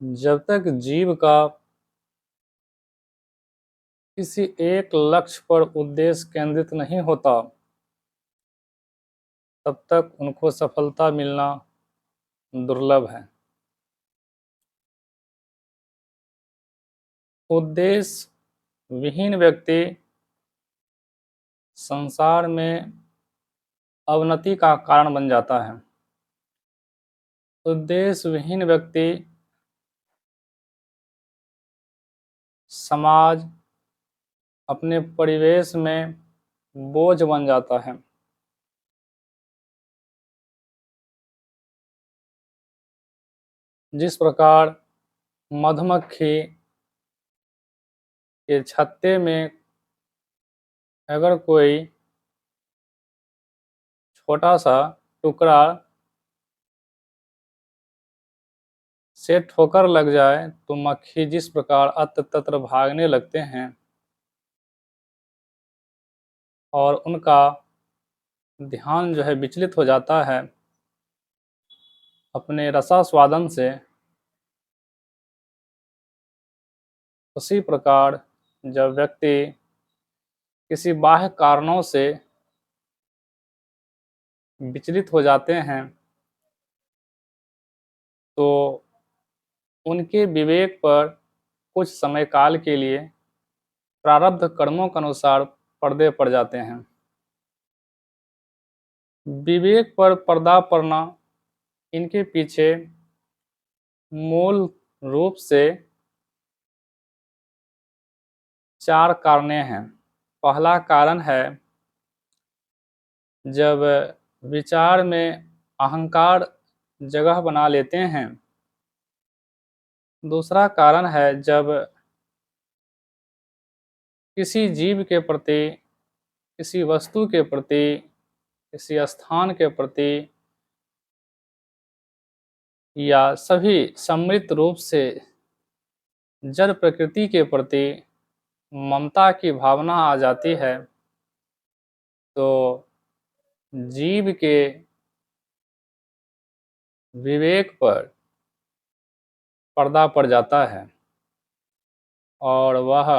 जब तक जीव का किसी एक लक्ष्य पर उद्देश्य केंद्रित नहीं होता, तब तक उनको सफलता मिलना दुर्लभ है। उद्देश्य विहीन व्यक्ति संसार में अवनति का कारण बन जाता है। उद्देश्य विहीन व्यक्ति समाज, अपने परिवेश में बोझ बन जाता है। जिस प्रकार मधुमक्खी के छत्ते में अगर कोई छोटा सा टुकड़ा से ठोकर लग जाए तो मक्खी जिस प्रकार अत्र तत्र भागने लगते हैं और उनका ध्यान जो है विचलित हो जाता है अपने रसास्वादन से, उसी प्रकार जब व्यक्ति किसी बाह्य कारणों से विचलित हो जाते हैं तो उनके विवेक पर कुछ समय काल के लिए प्रारब्ध कर्मों के अनुसार पर्दे पड़ जाते हैं। विवेक पर पर्दा पड़ना, इनके पीछे मूल रूप से 4 कारण हैं। पहला कारण है जब विचार में अहंकार जगह बना लेते हैं। दूसरा कारण है जब किसी जीव के प्रति, किसी वस्तु के प्रति, किसी स्थान के प्रति या सभी सम्मिलित रूप से जड़ प्रकृति के प्रति ममता की भावना आ जाती है तो जीव के विवेक पर पर्दा पड़ जाता है और वह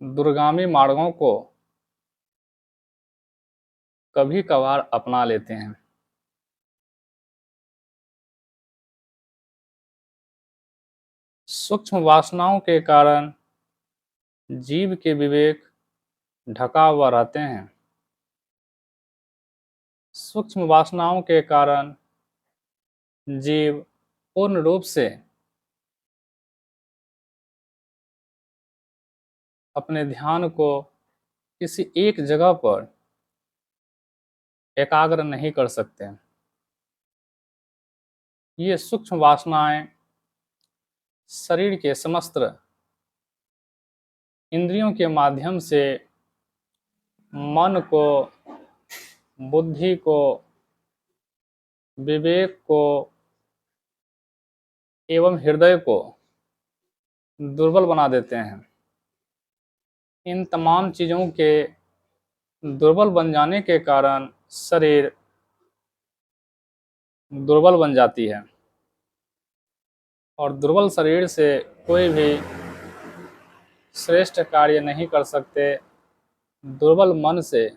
दूरगामी मार्गों को कभी कभार अपना लेते हैं। सूक्ष्म वासनाओं के कारण जीव के विवेक ढका हुआ रहते हैं। सूक्ष्म वासनाओं के कारण जीव पूर्ण रूप से अपने ध्यान को किसी एक जगह पर एकाग्र नहीं कर सकते। ये सूक्ष्म वासनाएं शरीर के समस्त इंद्रियों के माध्यम से मन को, बुद्धि को, विवेक को एवं हृदय को दुर्बल बना देते हैं। इन तमाम चीज़ों के दुर्बल बन जाने के कारण शरीर दुर्बल बन जाती है और दुर्बल शरीर से कोई भी श्रेष्ठ कार्य नहीं कर सकते। दुर्बल मन से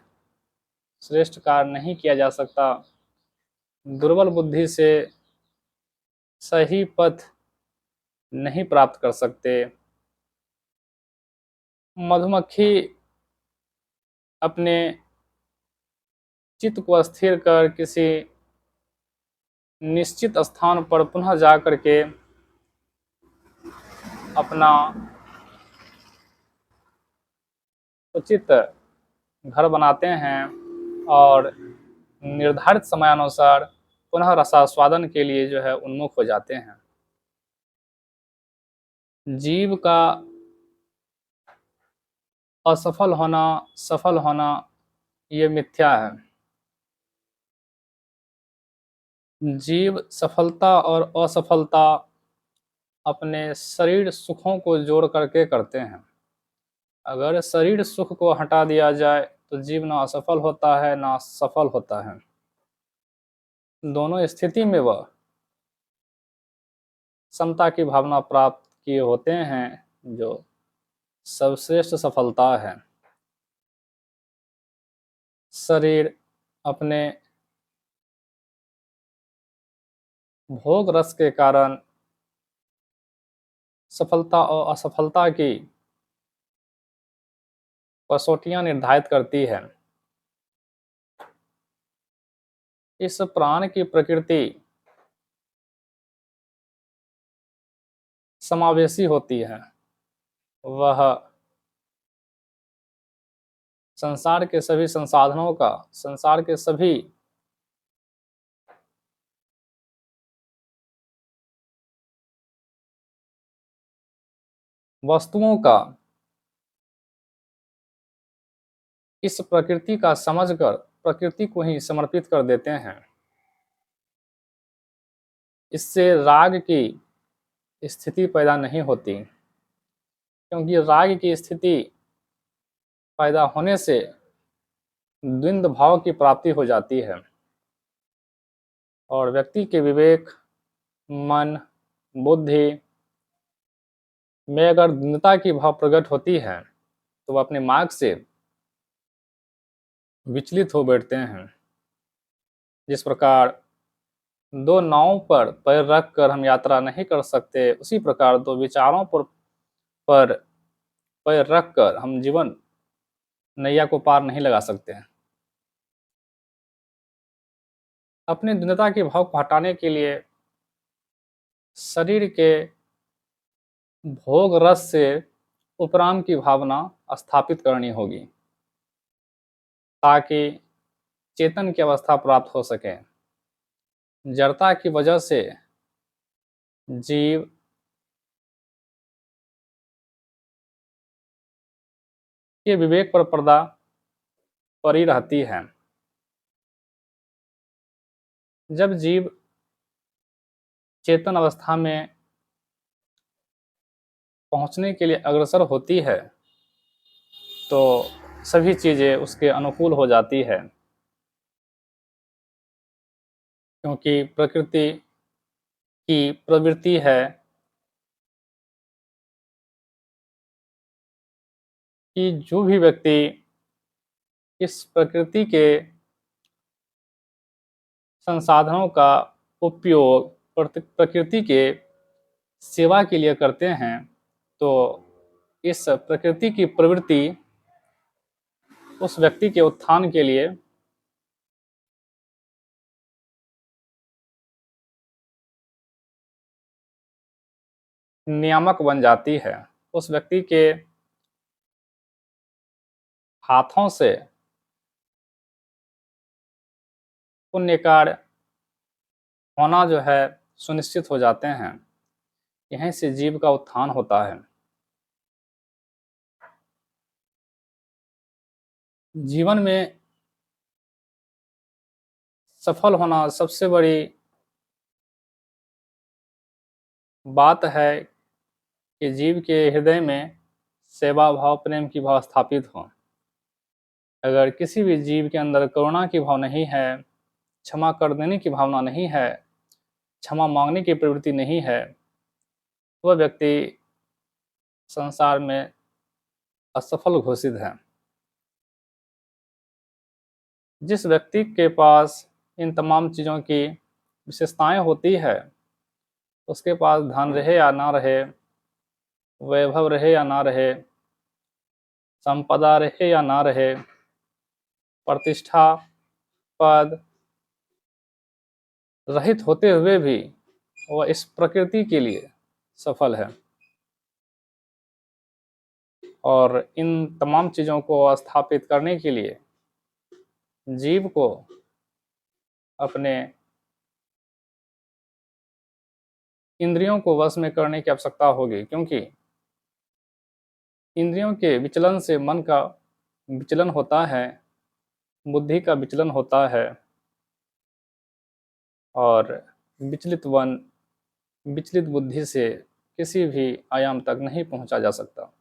श्रेष्ठ कार्य नहीं किया जा सकता। दुर्बल बुद्धि से सही पथ नहीं प्राप्त कर सकते। मधुमक्खी अपने चित्त को स्थिर कर किसी निश्चित स्थान पर पुनः जा करके अपना उचित घर बनाते हैं और निर्धारित समयानुसार पुनः रसास्वादन के लिए जो है उन्मुख हो जाते हैं। जीव का असफल होना, सफल होना, ये मिथ्या है। जीव सफलता और असफलता अपने शरीर सुखों को जोड़ करके करते हैं। अगर शरीर सुख को हटा दिया जाए तो जीव ना असफल होता है ना सफल होता है। दोनों स्थिति में वह समता की भावना प्राप्त किए होते हैं, जो सर्वश्रेष्ठ सफलता है। शरीर अपने भोग रस के कारण सफलता और असफलता की कसौटियां निर्धारित करती है। इस प्राण की प्रकृति समावेशी होती है। वह संसार के सभी संसाधनों का, संसार के सभी वस्तुओं का इस प्रकृति का समझकर प्रकृति को ही समर्पित कर देते हैं। इससे राग की स्थिति पैदा नहीं होती, क्योंकि राग की स्थिति पैदा होने से द्वंद्व भाव की प्राप्ति हो जाती है और व्यक्ति के विवेक, मन, बुद्धि में अगर द्वंद्वता की भाव प्रकट होती है तो वह अपने मार्ग से विचलित हो बैठते हैं। जिस प्रकार दो नावों पर पैर रख कर हम यात्रा नहीं कर सकते, उसी प्रकार दो विचारों पर पैर रख कर हम जीवन नैया को पार नहीं लगा सकते हैं। अपनी द्वंद्वता के भाव को हटाने के लिए शरीर के भोग रस से उपराम की भावना स्थापित करनी होगी, ताकि चेतन की अवस्था प्राप्त हो सके। जड़ता की वजह से जीव के विवेक पर पर्दा पड़ी रहती है। जब जीव चेतन अवस्था में पहुंचने के लिए अग्रसर होती है तो सभी चीजें उसके अनुकूल हो जाती है, क्योंकि प्रकृति की प्रवृत्ति है कि जो भी व्यक्ति इस प्रकृति के संसाधनों का उपयोग प्रकृति के सेवा के लिए करते हैं, तो इस प्रकृति की प्रवृत्ति उस व्यक्ति के उत्थान के लिए नियामक बन जाती है। उस व्यक्ति के हाथों से पुण्य कार्य होना जो है सुनिश्चित हो जाते हैं। यहीं से जीव का उत्थान होता है। जीवन में सफल होना सबसे बड़ी बात है कि जीव के हृदय में सेवा भाव, प्रेम की भाव स्थापित हो। अगर किसी भी जीव के अंदर करुणा की भाव नहीं है, क्षमा कर देने की भावना नहीं है, क्षमा मांगने की प्रवृत्ति नहीं है, वह व्यक्ति संसार में असफल घोषित है। जिस व्यक्ति के पास इन तमाम चीज़ों की विशेषताएं होती है, उसके पास धन रहे या ना रहे, वैभव रहे या ना रहे, संपदा रहे या ना रहे, प्रतिष्ठा, पद रहित होते हुए भी वह इस प्रकृति के लिए सफल है। और इन तमाम चीज़ों को स्थापित करने के लिए जीव को अपने इंद्रियों को वश में करने की आवश्यकता होगी, क्योंकि इंद्रियों के विचलन से मन का विचलन होता है, बुद्धि का विचलन होता है और विचलित मन विचलित बुद्धि से किसी भी आयाम तक नहीं पहुंचा जा सकता।